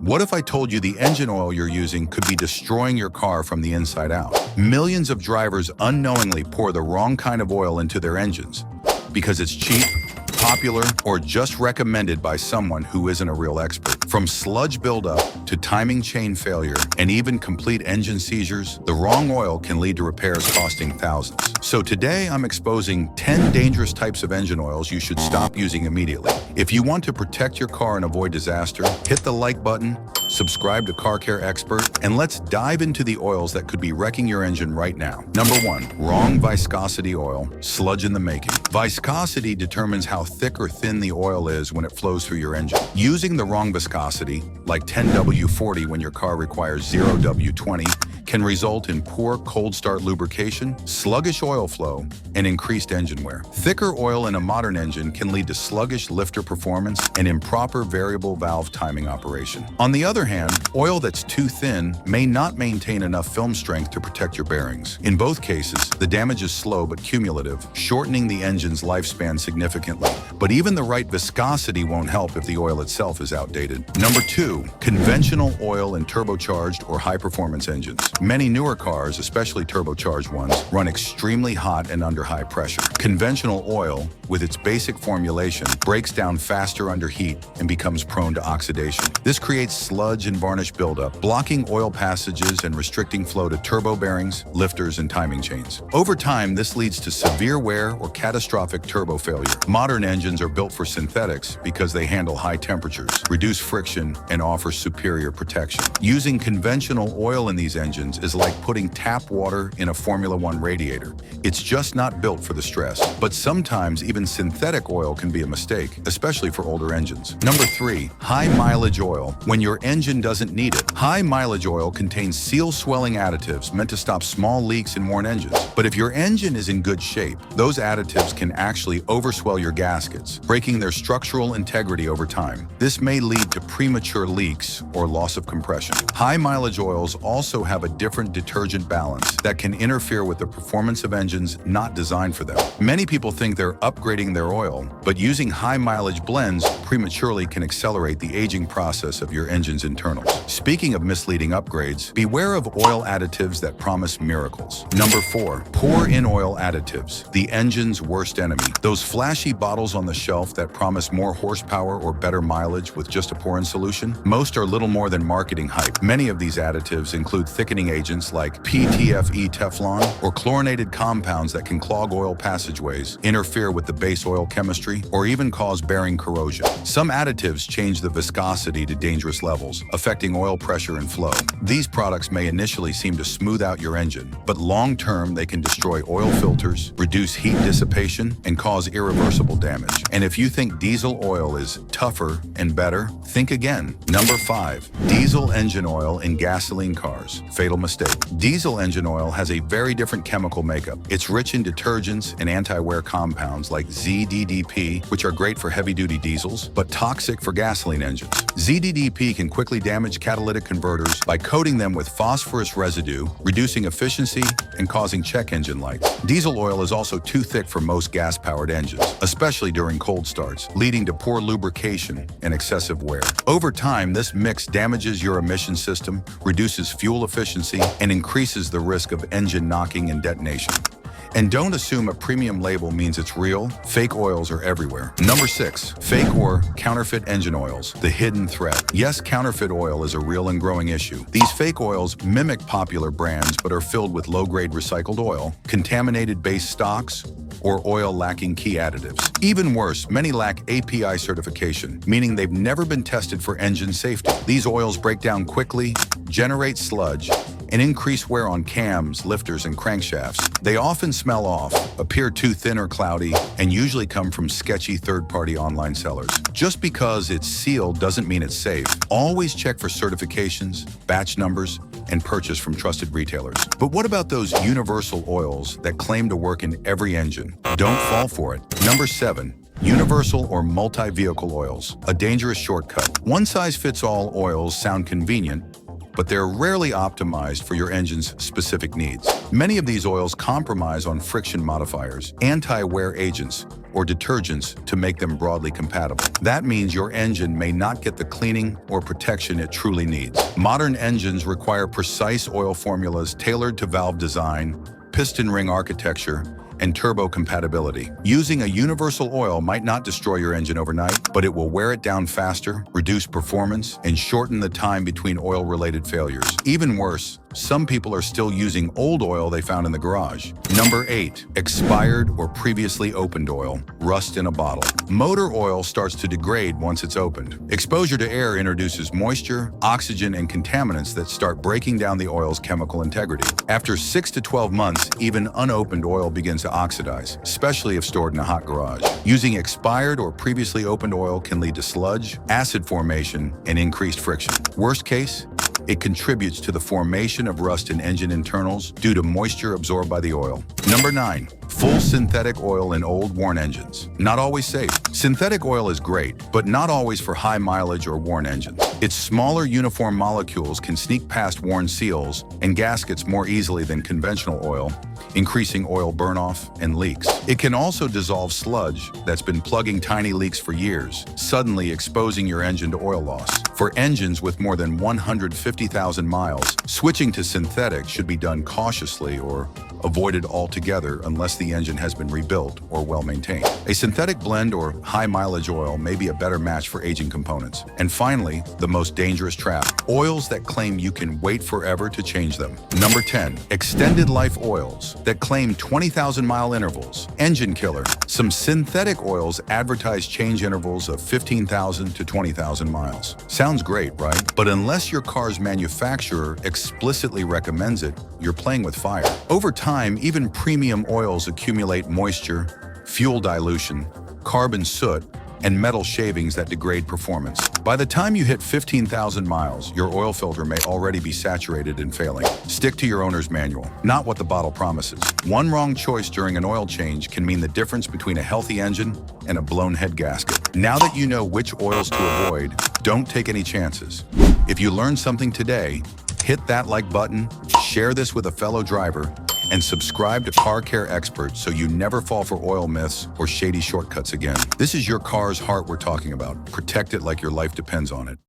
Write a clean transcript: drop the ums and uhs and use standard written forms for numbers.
What if I told you the engine oil you're using could be destroying your car from the inside out? Millions of drivers unknowingly pour the wrong kind of oil into their engines because it's cheap, popular, or just recommended by someone who isn't a real expert. From sludge buildup to timing chain failure and even complete engine seizures, the wrong oil can lead to repairs costing thousands. So today I'm exposing 10 dangerous types of engine oils you should stop using immediately. If you want to protect your car and avoid disaster, hit the like button, subscribe to Care Xpert, and let's dive into the oils that could be wrecking your engine right now. Number 1. Wrong viscosity oil, sludge in the making. Viscosity determines how thick or thin the oil is when it flows through your engine. Using the wrong viscosity, like 10W40 when your car requires 0W20, can result in poor cold start lubrication, sluggish oil flow, and increased engine wear. Thicker oil in a modern engine can lead to sluggish lifter performance and improper variable valve timing operation. On the other hand, oil that's too thin may not maintain enough film strength to protect your bearings. In both cases, the damage is slow but cumulative, shortening the engine's lifespan significantly. But even the right viscosity won't help if the oil itself is outdated. Number 2. Conventional oil in turbocharged or high-performance engines. Many newer cars, especially turbocharged ones, run extremely hot and under high pressure. Conventional oil, with its basic formulation, breaks down faster under heat and becomes prone to oxidation. This creates sludge and varnish buildup, blocking oil passages and restricting flow to turbo bearings, lifters, and timing chains. Over time, this leads to severe wear or catastrophic turbo failure. Modern engines are built for synthetics because they handle high temperatures, reduce friction, and offer superior protection. Using conventional oil in these engines is like putting tap water in a Formula One radiator. It's just not built for the stress. But sometimes even synthetic oil can be a mistake, especially for older engines. Number 3. High mileage oil when your engine doesn't need it. High mileage oil contains seal swelling additives meant to stop small leaks in worn engines. But if your engine is in good shape, those additives can actually overswell your gaskets, breaking their structural integrity over time. This may lead to premature leaks or loss of compression. High mileage oils also have a different detergent balance that can interfere with the performance of engines not designed for them. Many people think they're upgrading their oil, but using high mileage blends prematurely can accelerate the aging process of your engine's internals. Speaking of misleading upgrades, beware of oil additives that promise miracles. Number 4. Pour-in oil additives, the engine's worst enemy. Those flashy bottles on the shelf that promise more horsepower or better mileage with just a pour-in solution? Most are little more than marketing hype. Many of these additives include thickening agents like PTFE Teflon or chlorinated compounds that can clog oil passageways, interfere with the base oil chemistry, or even cause bearing corrosion. Some additives change the viscosity to dangerous levels, affecting oil pressure and flow. These products may initially seem to smooth out your engine, but long-term they can destroy oil filters, reduce heat dissipation, and cause irreversible damage. And if you think diesel oil is tougher and better, think again. Number 5. Diesel engine oil in gasoline cars. Fatal mistake. Diesel engine oil has a very different chemical makeup. It's rich in detergents and anti-wear compounds like ZDDP, which are great for heavy-duty diesels, but toxic for gasoline engines. ZDDP can quickly damage catalytic converters by coating them with phosphorus residue, reducing efficiency and causing check engine lights. Diesel oil is also too thick for most gas-powered engines, especially during cold starts, leading to poor lubrication and excessive wear. Over time, this mix damages your emission system, reduces fuel efficiency, and increases the risk of engine knocking and detonation. And don't assume a premium label means it's real. Fake oils are everywhere. Number 6. Fake or counterfeit engine oils, the hidden threat. Yes, counterfeit oil is a real and growing issue. These fake oils mimic popular brands but are filled with low-grade recycled oil, contaminated base stocks, or oil lacking key additives. Even worse, many lack API certification, meaning they've never been tested for engine safety. These oils break down quickly, generate sludge, and increase wear on cams, lifters, and crankshafts. They often smell off, appear too thin or cloudy, and usually come from sketchy third-party online sellers. Just because it's sealed doesn't mean it's safe. Always check for certifications, batch numbers, and purchase from trusted retailers. But what about those universal oils that claim to work in every engine? Don't fall for it. Number 7. Universal or multi-vehicle oils, a dangerous shortcut. One-size-fits-all oils sound convenient, but they're rarely optimized for your engine's specific needs. Many of these oils compromise on friction modifiers, anti-wear agents, or detergents to make them broadly compatible. That means your engine may not get the cleaning or protection it truly needs. Modern engines require precise oil formulas tailored to valve design, piston ring architecture, and turbo compatibility. Using a universal oil might not destroy your engine overnight, but it will wear it down faster, reduce performance, and shorten the time between oil-related failures. Even worse, some people are still using old oil they found in the garage. Number 8. Expired or previously opened oil. Rust in a bottle. Motor oil starts to degrade once it's opened. Exposure to air introduces moisture, oxygen, and contaminants that start breaking down the oil's chemical integrity. After 6 to 12 months, even unopened oil begins to oxidize, especially if stored in a hot garage. Using expired or previously opened oil can lead to sludge, acid formation, and increased friction. Worst case, it contributes to the formation of rust in engine internals due to moisture absorbed by the oil. Number 9. Full synthetic oil in old, worn engines. Not always safe. Synthetic oil is great, but not always for high mileage or worn engines. Its smaller, uniform molecules can sneak past worn seals and gaskets more easily than conventional oil, increasing oil burn-off and leaks. It can also dissolve sludge that's been plugging tiny leaks for years, suddenly exposing your engine to oil loss. For engines with more than 150,000 miles, switching to synthetic should be done cautiously or avoided altogether unless the engine has been rebuilt or well maintained. A synthetic blend or high mileage oil may be a better match for aging components. And finally, the most dangerous trap: oils that claim you can wait forever to change them. Number 10. Extended life oils that claim 20,000-mile intervals. Engine killer. Some synthetic oils advertise change intervals of 15,000 to 20,000 miles. Sounds great, right? But unless your car's manufacturer explicitly recommends it, you're playing with fire. Over time, even premium oils accumulate moisture, fuel dilution, carbon soot, and metal shavings that degrade performance. By the time you hit 15,000 miles, your oil filter may already be saturated and failing. Stick to your owner's manual, not what the bottle promises. One wrong choice during an oil change can mean the difference between a healthy engine and a blown head gasket. Now that you know which oils to avoid, don't take any chances. If you learned something today, hit that like button, share this with a fellow driver, and subscribe to Care Xpert so you never fall for oil myths or shady shortcuts again. This is your car's heart we're talking about. Protect it like your life depends on it.